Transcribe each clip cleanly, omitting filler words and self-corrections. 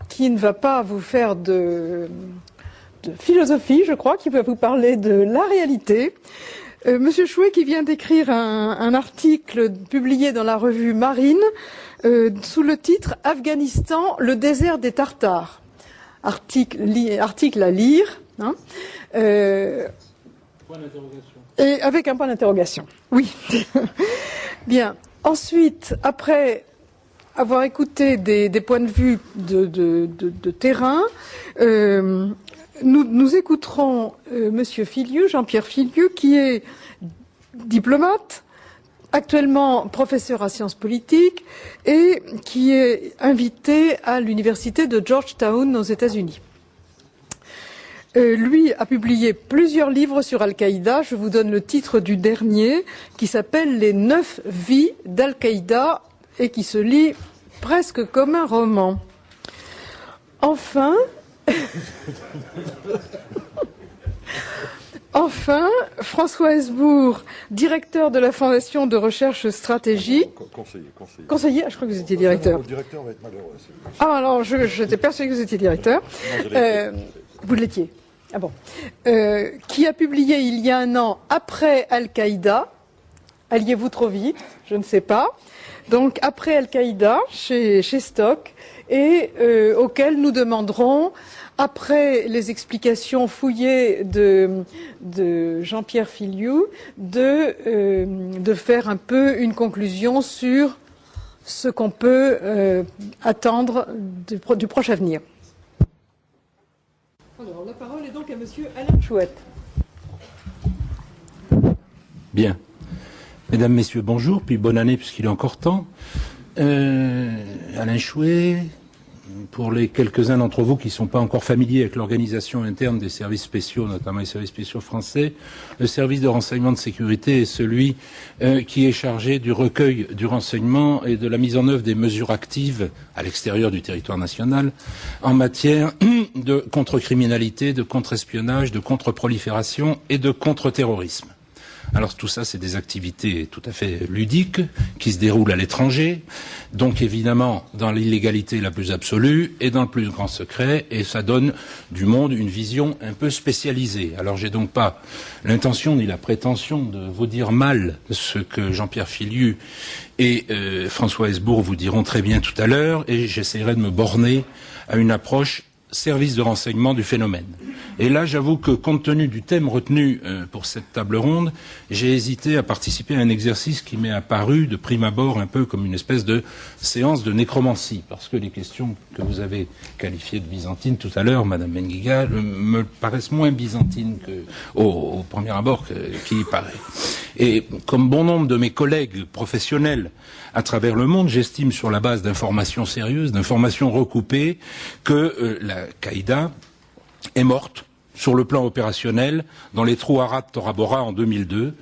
Qui ne va pas vous faire de philosophie, je crois, qui va vous parler de la réalité. Monsieur Chouet qui vient d'écrire un article publié dans la revue Marine sous le titre « Afghanistan, le désert des Tartares ». Article à lire. Hein, point d'interrogation. Et avec un point d'interrogation, oui. Bien. Ensuite, après avoir écouté des points de vue de terrain, nous écouterons Monsieur Filiu, Jean-Pierre Filiu, qui est diplomate, actuellement professeur à sciences politiques et qui est invité à l'université de Georgetown aux États-Unis. Lui a publié plusieurs livres sur Al-Qaïda. Je vous donne le titre du dernier, qui s'appelle « Les 9 vies d'Al-Qaïda » et qui se lit presque comme un roman. Enfin, François Hesbourg, directeur de la Fondation de recherche stratégique. Conseiller, je crois que vous étiez directeur. Le directeur va être malheureux. Ah, alors, j'étais persuadé que vous étiez directeur. Vous l'étiez. Ah bon. Qui a publié il y a un an, après Al-Qaïda, alliez-vous trop vite, je ne sais pas. Donc, après Al-Qaïda, chez Stock, et auquel nous demanderons, après les explications fouillées de Jean-Pierre Filiu, de faire un peu une conclusion sur ce qu'on peut attendre du proche avenir. Alors, la parole est donc à Monsieur Alain Chouet. Bien. Mesdames, Messieurs, bonjour, puis bonne année puisqu'il est encore temps. Alain Chouet, pour les quelques-uns d'entre vous qui ne sont pas encore familiers avec l'organisation interne des services spéciaux, notamment les services spéciaux français, le service de renseignement de sécurité est celui qui est chargé du recueil du renseignement et de la mise en œuvre des mesures actives à l'extérieur du territoire national en matière de contre-criminalité, de contre-espionnage, de contre-prolifération et de contre-terrorisme. Alors tout ça, c'est des activités tout à fait ludiques qui se déroulent à l'étranger, donc évidemment dans l'illégalité la plus absolue et dans le plus grand secret, et ça donne du monde une vision un peu spécialisée. Alors j'ai donc pas l'intention ni la prétention de vous dire mal ce que Jean-Pierre Filiu et François Hesbourg vous diront très bien tout à l'heure, et j'essaierai de me borner à une approche service de renseignement du phénomène. Et là, j'avoue que, compte tenu du thème retenu pour cette table ronde, j'ai hésité à participer à un exercice qui m'est apparu de prime abord un peu comme une espèce de séance de nécromancie, parce que les questions que vous avez qualifiées de byzantines tout à l'heure, Madame Benguiga, me paraissent moins byzantines que au premier abord qu'il y paraît. Et comme bon nombre de mes collègues professionnels à travers le monde, j'estime sur la base d'informations sérieuses, d'informations recoupées, que la Qaïda est morte sur le plan opérationnel dans les trous Arad Tora Bora en 2002.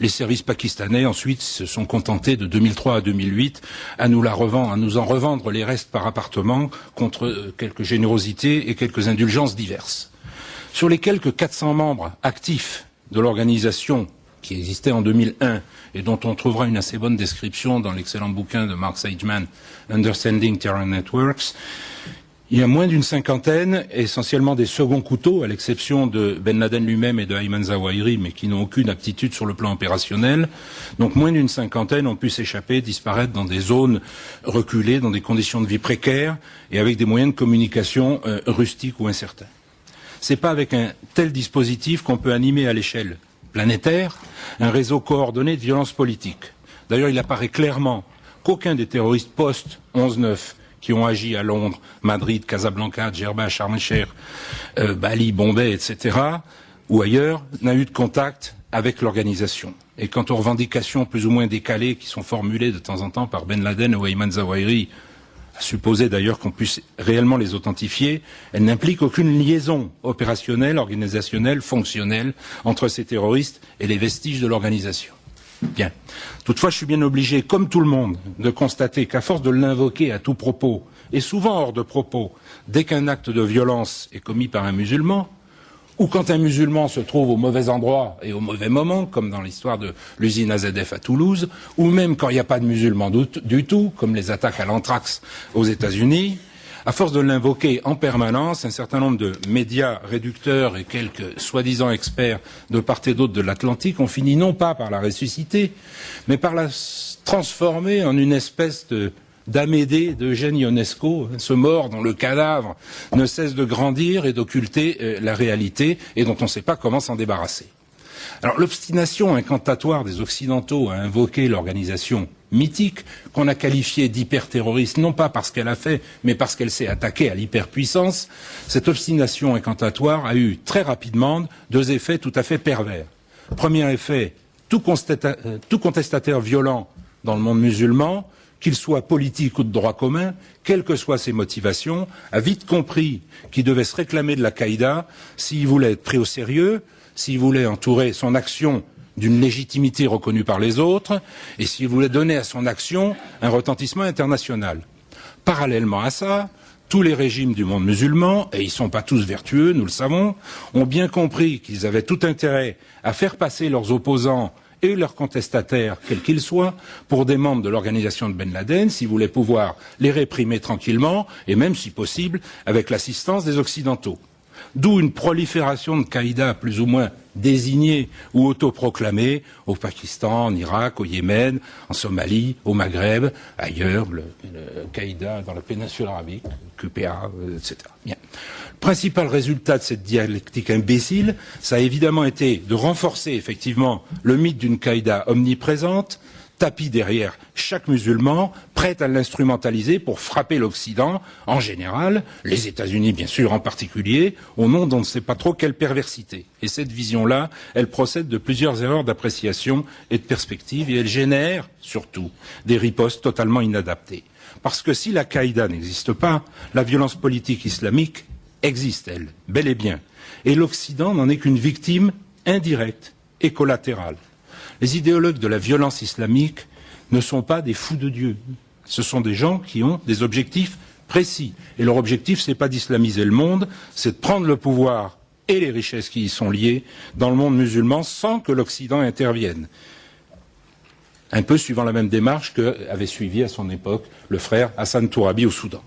Les services pakistanais ensuite se sont contentés de 2003 à 2008 à nous en revendre les restes par appartement contre quelques générosités et quelques indulgences diverses. Sur les quelques 400 membres actifs de l'organisation qui existait en 2001 et dont on trouvera une assez bonne description dans l'excellent bouquin de Mark Sageman, Understanding Terror Networks, il y a moins d'une cinquantaine, essentiellement des seconds couteaux, à l'exception de Ben Laden lui-même et de Ayman Zawahiri, mais qui n'ont aucune aptitude sur le plan opérationnel. Donc moins d'une cinquantaine ont pu s'échapper, disparaître dans des zones reculées, dans des conditions de vie précaires et avec des moyens de communication rustiques ou incertains. C'est pas avec un tel dispositif qu'on peut animer à l'échelle planétaire un réseau coordonné de violence politique. D'ailleurs, il apparaît clairement qu'aucun des terroristes post-11/9 qui ont agi à Londres, Madrid, Casablanca, Djerba, Sharm el-Sheikh, Bali, Bombay, etc., ou ailleurs, n'a eu de contact avec l'organisation. Et quant aux revendications plus ou moins décalées qui sont formulées de temps en temps par Ben Laden ou Ayman Zawahiri, à supposer d'ailleurs qu'on puisse réellement les authentifier, elles n'impliquent aucune liaison opérationnelle, organisationnelle, fonctionnelle entre ces terroristes et les vestiges de l'organisation. Bien. Toutefois, je suis bien obligé, comme tout le monde, de constater qu'à force de l'invoquer à tout propos, et souvent hors de propos, dès qu'un acte de violence est commis par un musulman, ou quand un musulman se trouve au mauvais endroit et au mauvais moment, comme dans l'histoire de l'usine AZF à Toulouse, ou même quand il n'y a pas de musulmans du tout, comme les attaques à l'anthrax aux États-Unis, À force de l'invoquer en permanence, un certain nombre de médias réducteurs et quelques soi-disant experts de part et d'autre de l'Atlantique ont fini non pas par la ressusciter, mais par la transformer en une espèce d'Amédée d'Eugène Ionesco, ce mort dont le cadavre ne cesse de grandir et d'occulter la réalité et dont on ne sait pas comment s'en débarrasser. Alors l'obstination incantatoire des Occidentaux à invoquer l'organisation mythique qu'on a qualifiée d'hyperterroriste, non pas parce qu'elle a fait, mais parce qu'elle s'est attaquée à l'hyperpuissance, cette obstination incantatoire a eu très rapidement deux effets tout à fait pervers. Premier effet, tout contestataire violent dans le monde musulman, qu'il soit politique ou de droit commun, quelles que soient ses motivations, a vite compris qu'il devait se réclamer de l'Al-Qaïda s'il voulait être pris au sérieux, s'il voulait entourer son action d'une légitimité reconnue par les autres, et s'il voulait donner à son action un retentissement international. Parallèlement à ça, tous les régimes du monde musulman, et ils ne sont pas tous vertueux, nous le savons, ont bien compris qu'ils avaient tout intérêt à faire passer leurs opposants et leurs contestataires, quels qu'ils soient, pour des membres de l'organisation de Ben Laden, s'ils voulaient pouvoir les réprimer tranquillement, et même, si possible, avec l'assistance des Occidentaux. D'où une prolifération de Qaïda plus ou moins désignés ou autoproclamés au Pakistan, en Irak, au Yémen, en Somalie, au Maghreb, ailleurs, le Qaïda dans la péninsule arabique, QPA, etc. Bien. Le principal résultat de cette dialectique imbécile, ça a évidemment été de renforcer effectivement le mythe d'une Qaïda omniprésente, tapis derrière chaque musulman, prêt à l'instrumentaliser pour frapper l'Occident, en général, les États-Unis bien sûr en particulier, au nom d'on ne sait pas trop quelle perversité. Et cette vision-là, elle procède de plusieurs erreurs d'appréciation et de perspective, et elle génère, surtout, des ripostes totalement inadaptées. Parce que si la Qaïda n'existe pas, la violence politique islamique existe, elle, bel et bien. Et l'Occident n'en est qu'une victime indirecte et collatérale. Les idéologues de la violence islamique ne sont pas des fous de Dieu. Ce sont des gens qui ont des objectifs précis. Et leur objectif, ce n'est pas d'islamiser le monde, c'est de prendre le pouvoir et les richesses qui y sont liées dans le monde musulman sans que l'Occident intervienne. Un peu suivant la même démarche qu'avait suivi à son époque le frère Hassan Tourabi au Soudan.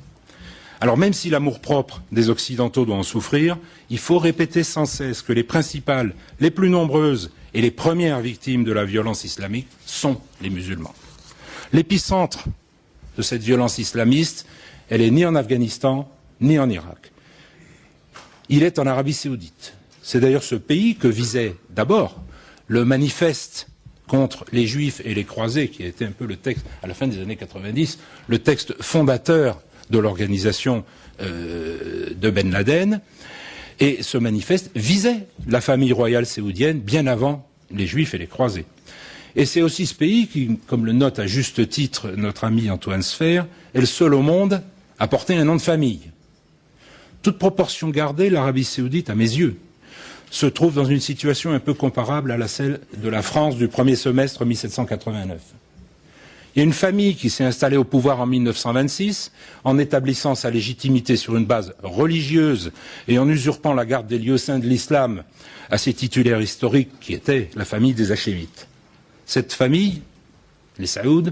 Alors même si l'amour-propre des Occidentaux doit en souffrir, il faut répéter sans cesse que les principales, les plus nombreuses et les premières victimes de la violence islamique sont les musulmans. L'épicentre de cette violence islamiste, elle est ni en Afghanistan, ni en Irak. Il est en Arabie Saoudite. C'est d'ailleurs ce pays que visait d'abord le manifeste contre les Juifs et les croisés, qui a été un peu le texte, à la fin des années 90, le texte fondateur de l'organisation de Ben Laden. Et ce manifeste visait la famille royale saoudienne bien avant les Juifs et les croisés. Et c'est aussi ce pays qui, comme le note à juste titre notre ami Antoine Sfer, est le seul au monde à porter un nom de famille. Toute proportion gardée, l'Arabie saoudite, à mes yeux, se trouve dans une situation un peu comparable à celle de la France du premier semestre 1789. Il y a une famille qui s'est installée au pouvoir en 1926 en établissant sa légitimité sur une base religieuse et en usurpant la garde des lieux saints de l'islam à ses titulaires historiques qui étaient la famille des Hachémites. Cette famille, les Saouds,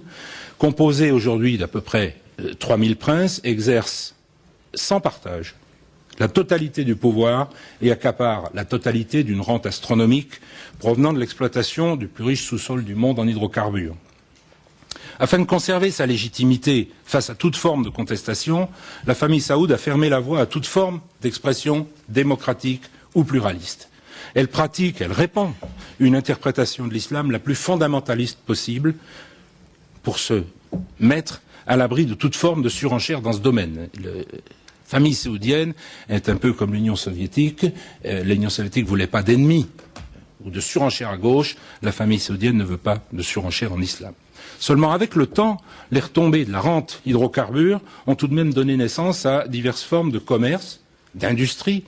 composée aujourd'hui d'à peu près 3000 princes, exerce sans partage la totalité du pouvoir et accapare la totalité d'une rente astronomique provenant de l'exploitation du plus riche sous-sol du monde en hydrocarbures. Afin de conserver sa légitimité face à toute forme de contestation, la famille Saoud a fermé la voie à toute forme d'expression démocratique ou pluraliste. Elle pratique, elle répand une interprétation de l'islam la plus fondamentaliste possible pour se mettre à l'abri de toute forme de surenchère dans ce domaine. La famille saoudienne est un peu comme l'Union soviétique. L'Union soviétique ne voulait pas d'ennemis ou de surenchère à gauche. La famille saoudienne ne veut pas de surenchère en islam. Seulement, avec le temps, les retombées de la rente hydrocarbures ont tout de même donné naissance à diverses formes de commerce, d'industrie,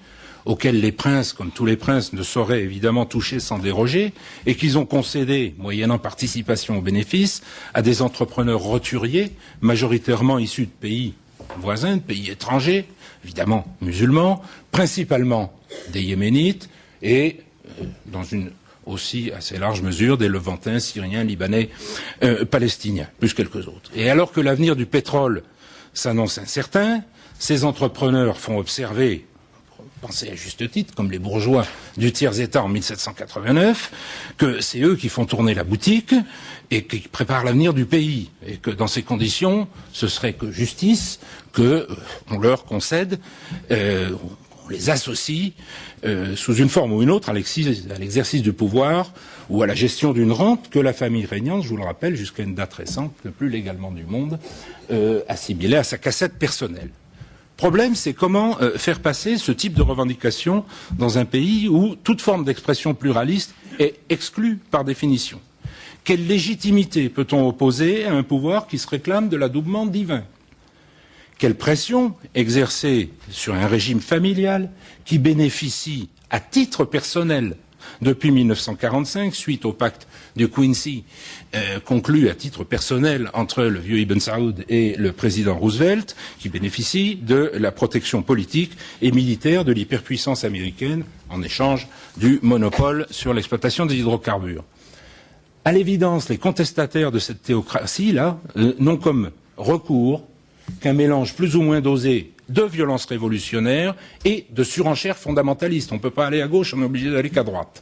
auxquelles les princes, comme tous les princes, ne sauraient évidemment toucher sans déroger, et qu'ils ont concédé, moyennant participation aux bénéfices, à des entrepreneurs roturiers, majoritairement issus de pays voisins, de pays étrangers, évidemment musulmans, principalement des Yéménites, et dans une aussi assez large mesure des Levantins, Syriens, Libanais, Palestiniens, plus quelques autres. Et alors que l'avenir du pétrole s'annonce incertain, Ces entrepreneurs font observer, pensez à juste titre, comme les bourgeois du tiers-État en 1789, que c'est eux qui font tourner la boutique et qui préparent l'avenir du pays. Et que dans ces conditions, ce serait que justice, qu'on leur concède, on les associe sous une forme ou une autre à l'exercice du pouvoir ou à la gestion d'une rente que la famille régnante, je vous le rappelle, jusqu'à une date récente, le plus légalement du monde, assimilait à sa cassette personnelle. Problème, c'est comment faire passer ce type de revendication dans un pays où toute forme d'expression pluraliste est exclue par définition. Quelle légitimité peut-on opposer à un pouvoir qui se réclame de l'adoubement divin? Quelle pression exercer sur un régime familial qui bénéficie à titre personnel depuis 1945, suite au pacte de Quincy, conclu à titre personnel entre le vieux Ibn Saoud et le président Roosevelt, qui bénéficie de la protection politique et militaire de l'hyperpuissance américaine en échange du monopole sur l'exploitation des hydrocarbures. À l'évidence, les contestataires de cette théocratie-là n'ont comme recours qu'un mélange plus ou moins dosé de violence révolutionnaire et de surenchère fondamentaliste. On ne peut pas aller à gauche, on est obligé d'aller qu'à droite.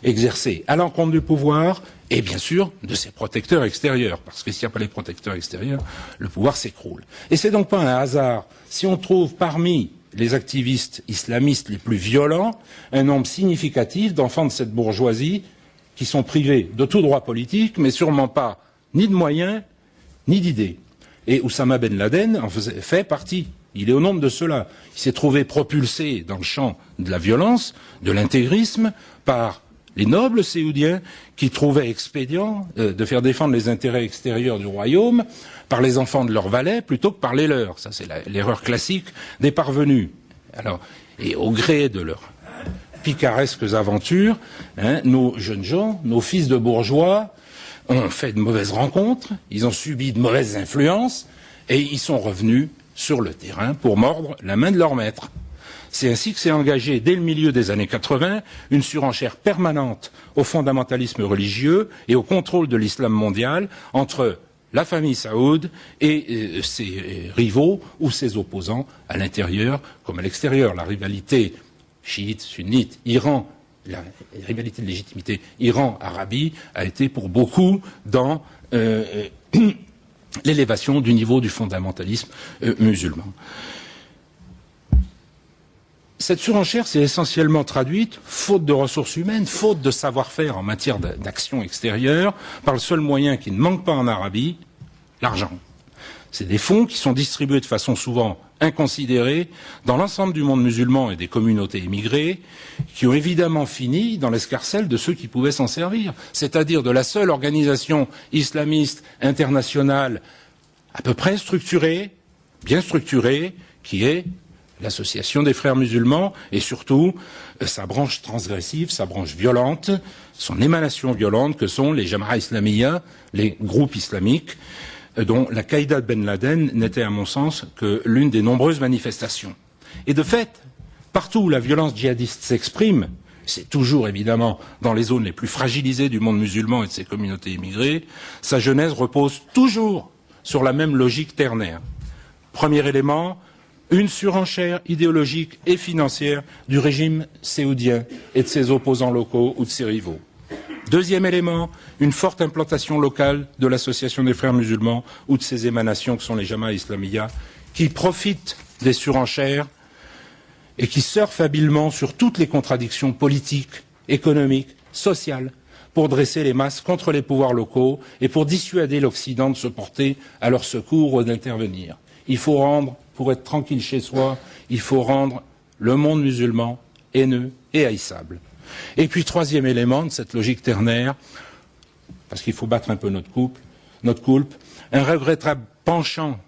Exercer à l'encontre du pouvoir et bien sûr de ses protecteurs extérieurs, parce que s'il n'y a pas les protecteurs extérieurs, le pouvoir s'écroule. Et c'est donc pas un hasard si on trouve parmi les activistes islamistes les plus violents un nombre significatif d'enfants de cette bourgeoisie qui sont privés de tout droit politique, mais sûrement pas ni de moyens, ni d'idées. Et Oussama Ben Laden en fait partie. Il est au nombre de ceux-là. Il s'est trouvé propulsé dans le champ de la violence, de l'intégrisme, par les nobles séoudiens qui trouvaient expédient de faire défendre les intérêts extérieurs du royaume par les enfants de leurs valets plutôt que par les leurs. Ça, c'est l'erreur classique des parvenus. Alors, et au gré de leurs picaresques aventures, nos jeunes gens, nos fils de bourgeois, ont fait de mauvaises rencontres, ils ont subi de mauvaises influences, et ils sont revenus sur le terrain pour mordre la main de leur maître. C'est ainsi que s'est engagée dès le milieu des années 80 une surenchère permanente au fondamentalisme religieux et au contrôle de l'islam mondial entre la famille Saoud et ses rivaux ou ses opposants à l'intérieur comme à l'extérieur. La rivalité chiite, sunnite, Iran, la rivalité de légitimité Iran-Arabie a été pour beaucoup dans l'élévation du niveau du fondamentalisme musulman. Cette surenchère s'est essentiellement traduite, faute de ressources humaines, faute de savoir-faire en matière d'action extérieure, par le seul moyen qui ne manque pas en Arabie, l'argent. C'est des fonds qui sont distribués de façon souvent inconsidérée dans l'ensemble du monde musulman et des communautés immigrées, qui ont évidemment fini dans l'escarcelle de ceux qui pouvaient s'en servir, c'est-à-dire de la seule organisation islamiste internationale à peu près structurée, bien structurée, qui est l'Association des frères musulmans et surtout sa branche transgressive, sa branche violente, son émanation violente que sont les Jama'a Islamiyya, les groupes islamiques, dont la Qaïda de Ben Laden n'était à mon sens que l'une des nombreuses manifestations. Et de fait, partout où la violence djihadiste s'exprime, c'est toujours évidemment dans les zones les plus fragilisées du monde musulman et de ses communautés immigrées, sa genèse repose toujours sur la même logique ternaire. Premier élément, une surenchère idéologique et financière du régime séoudien et de ses opposants locaux ou de ses rivaux. Deuxième élément, une forte implantation locale de l'Association des frères musulmans ou de ses émanations que sont les Jama'a Islamiyya, qui profitent des surenchères et qui surfent habilement sur toutes les contradictions politiques, économiques, sociales, pour dresser les masses contre les pouvoirs locaux et pour dissuader l'Occident de se porter à leur secours ou d'intervenir. Il faut rendre, pour être tranquille chez soi, il faut rendre le monde musulman haineux et haïssable. Et puis, troisième élément de cette logique ternaire, parce qu'il faut battre un peu notre coulpe, un regrettable penchant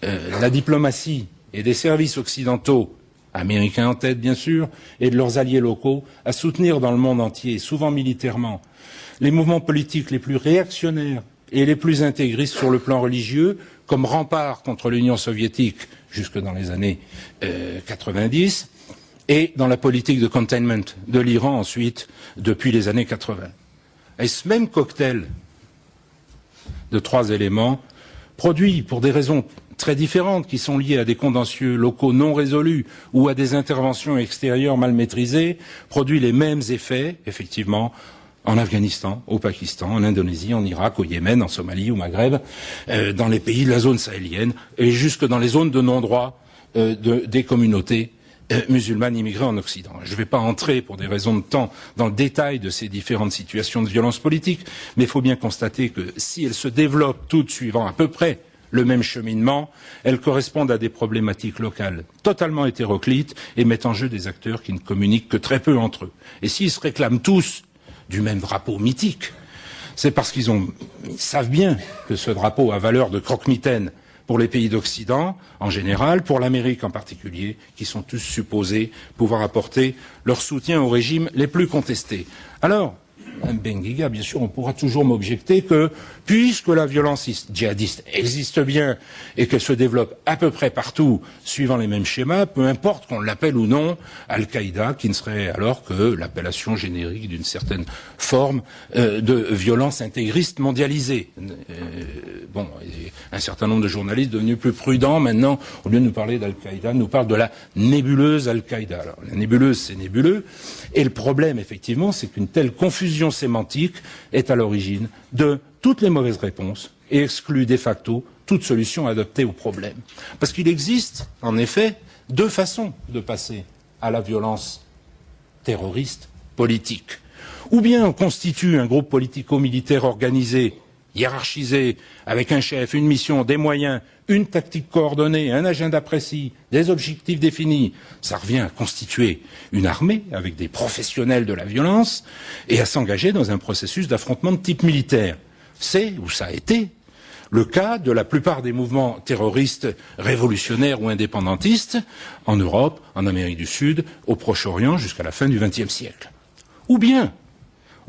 de la diplomatie et des services occidentaux, américains en tête bien sûr, et de leurs alliés locaux, à soutenir dans le monde entier, souvent militairement, les mouvements politiques les plus réactionnaires et les plus intégristes sur le plan religieux, comme rempart contre l'Union soviétique jusque dans les années 90, et dans la politique de containment de l'Iran ensuite, depuis les années 80. Et ce même cocktail de trois éléments produit, pour des raisons très différentes qui sont liées à des contentieux locaux non résolus ou à des interventions extérieures mal maîtrisées produit les mêmes effets, effectivement, en Afghanistan, au Pakistan, en Indonésie, en Irak, au Yémen, en Somalie, au Maghreb, dans les pays de la zone sahélienne et jusque dans les zones de non-droit des communautés musulmanes immigrées en Occident. Je ne vais pas entrer, pour des raisons de temps, dans le détail de ces différentes situations de violence politique, mais il faut bien constater que si elles se développent toutes suivant à peu près le même cheminement, elles correspondent à des problématiques locales totalement hétéroclites et mettent en jeu des acteurs qui ne communiquent que très peu entre eux. Et s'ils se réclament tous du même drapeau mythique, c'est parce qu'ils savent bien que ce drapeau a valeur de croque-mitaine pour les pays d'Occident en général, pour l'Amérique en particulier, qui sont tous supposés pouvoir apporter leur soutien aux régimes les plus contestés. Alors, Benguiga, bien sûr, on pourra toujours m'objecter que, puisque la violence djihadiste existe bien et qu'elle se développe à peu près partout, suivant les mêmes schémas, peu importe qu'on l'appelle ou non Al-Qaïda, qui ne serait alors que l'appellation générique d'une certaine forme de violence intégriste mondialisée. Un certain nombre de journalistes devenus plus prudents maintenant, au lieu de nous parler d'Al-Qaïda, nous parlent de la nébuleuse Al-Qaïda. Alors, la nébuleuse, c'est nébuleux, et le problème, effectivement, c'est qu'une telle confusion sémantique est à l'origine de toutes les mauvaises réponses et exclut de facto toute solution adaptée au problème. Parce qu'il existe, en effet, deux façons de passer à la violence terroriste politique. Ou bien on constitue un groupe politico-militaire organisé, hiérarchisé, avec un chef, une mission, des moyens, une tactique coordonnée, un agenda précis, des objectifs définis. Ça revient à constituer une armée avec des professionnels de la violence et à s'engager dans un processus d'affrontement de type militaire. C'est, ou ça a été, le cas de la plupart des mouvements terroristes révolutionnaires ou indépendantistes en Europe, en Amérique du Sud, au Proche-Orient jusqu'à la fin du XXe siècle. Ou bien,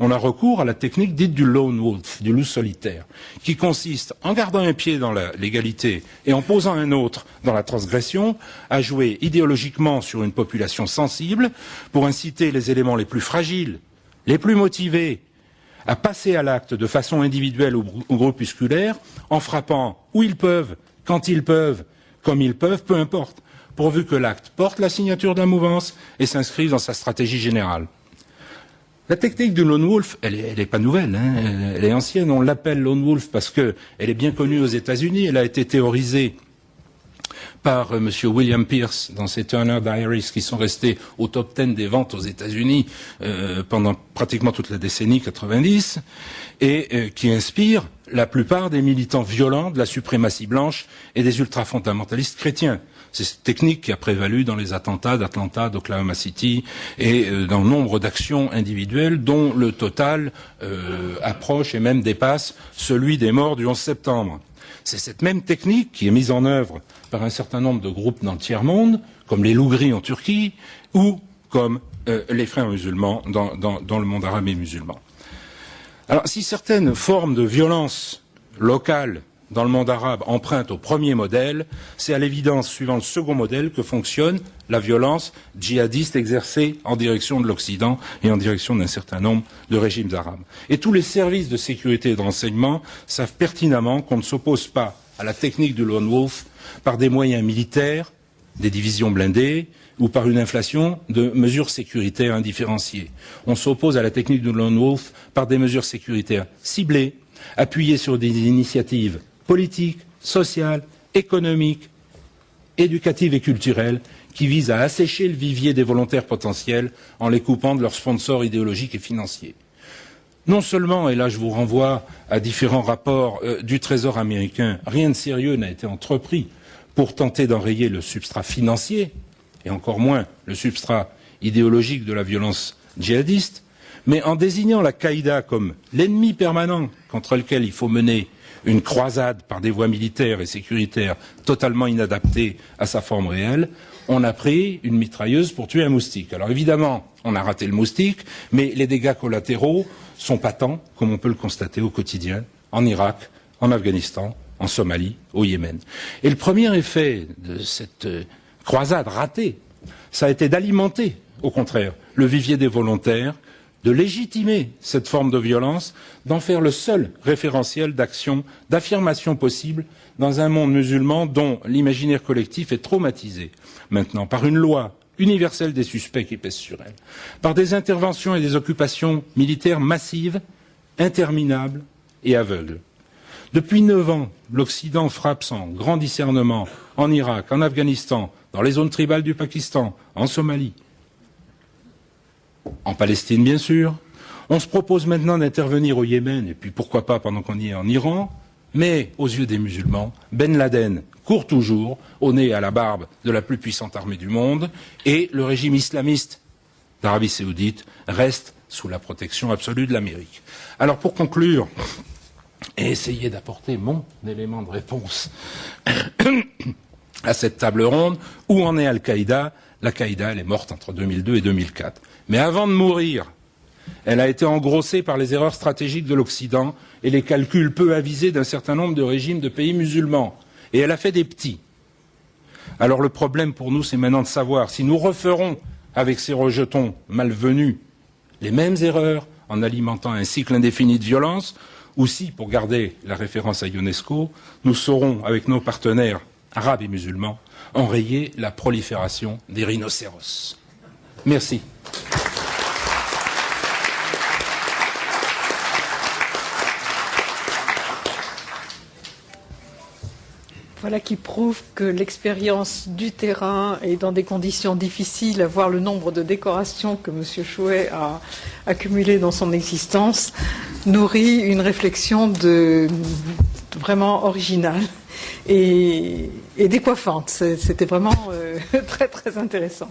on a recours à la technique dite du lone wolf, du loup solitaire, qui consiste, en gardant un pied dans la légalité et en posant un autre dans la transgression, à jouer idéologiquement sur une population sensible pour inciter les éléments les plus fragiles, les plus motivés, à passer à l'acte de façon individuelle ou groupusculaire, en frappant où ils peuvent, quand ils peuvent, comme ils peuvent, peu importe, pourvu que l'acte porte la signature de la mouvance et s'inscrive dans sa stratégie générale. La technique du lone wolf, elle est pas nouvelle, hein, elle est ancienne. On l'appelle lone wolf parce que elle est bien connue aux États-Unis. Elle a été théorisée par Monsieur William Pierce dans ses Turner Diaries, qui sont restés au top 10 des ventes aux États-Unis pendant pratiquement toute la décennie 90, et qui inspire la plupart des militants violents de la suprématie blanche et des ultrafondamentalistes chrétiens. C'est cette technique qui a prévalu dans les attentats d'Atlanta, d'Oklahoma City et dans nombre d'actions individuelles dont le total approche et même dépasse celui des morts du 11 septembre. C'est cette même technique qui est mise en œuvre par un certain nombre de groupes dans le tiers-monde, comme les loups gris en Turquie ou comme les frères musulmans dans le monde arabe et musulman. Alors, si certaines formes de violence locale dans le monde arabe empruntent au premier modèle, c'est à l'évidence, suivant le second modèle, que fonctionne la violence djihadiste exercée en direction de l'Occident et en direction d'un certain nombre de régimes arabes. Et tous les services de sécurité et de renseignement savent pertinemment qu'on ne s'oppose pas à la technique du lone wolf par des moyens militaires, des divisions blindées, ou par une inflation de mesures sécuritaires indifférenciées. On s'oppose à la technique du lone wolf par des mesures sécuritaires ciblées, appuyées sur des initiatives politiques, sociales, économiques, éducatives et culturelles qui visent à assécher le vivier des volontaires potentiels en les coupant de leurs sponsors idéologiques et financiers. Non seulement, et là je vous renvoie à différents rapports du Trésor américain, rien de sérieux n'a été entrepris pour tenter d'enrayer le substrat financier, et encore moins le substrat idéologique de la violence djihadiste, mais en désignant la Qaïda comme l'ennemi permanent contre lequel il faut mener une croisade par des voies militaires et sécuritaires totalement inadaptées à sa forme réelle, on a pris une mitrailleuse pour tuer un moustique. Alors évidemment, on a raté le moustique, mais les dégâts collatéraux sont patents, comme on peut le constater au quotidien, en Irak, en Afghanistan, en Somalie, au Yémen. Et le premier effet de cette croisade ratée, ça a été d'alimenter, au contraire, le vivier des volontaires de légitimer cette forme de violence, d'en faire le seul référentiel d'action, d'affirmation possible dans un monde musulman dont l'imaginaire collectif est traumatisé maintenant par une loi universelle des suspects qui pèse sur elle, par des interventions et des occupations militaires massives, interminables et aveugles. Depuis 9 ans, l'Occident frappe sans grand discernement en Irak, en Afghanistan, dans les zones tribales du Pakistan, en Somalie, en Palestine bien sûr. On se propose maintenant d'intervenir au Yémen, et puis pourquoi pas pendant qu'on y est en Iran, mais aux yeux des musulmans, Ben Laden court toujours au nez et à la barbe de la plus puissante armée du monde, et le régime islamiste d'Arabie Saoudite reste sous la protection absolue de l'Amérique. Alors pour conclure, et essayer d'apporter mon élément de réponse à cette table ronde, où en est Al-Qaïda? L'Al-Qaïda, elle est morte entre 2002 et 2004. Mais avant de mourir, elle a été engrossée par les erreurs stratégiques de l'Occident et les calculs peu avisés d'un certain nombre de régimes de pays musulmans. Et elle a fait des petits. Alors le problème pour nous, c'est maintenant de savoir si nous referons avec ces rejetons malvenus les mêmes erreurs en alimentant un cycle indéfini de violence, ou si, pour garder la référence à UNESCO, nous saurons, avec nos partenaires arabes et musulmans, enrayer la prolifération des rhinocéros. Merci. Voilà qui prouve que l'expérience du terrain et dans des conditions difficiles, à voir le nombre de décorations que M. Chouet a accumulées dans son existence, nourrit une réflexion vraiment originale et décoiffante. C'était vraiment très très intéressant.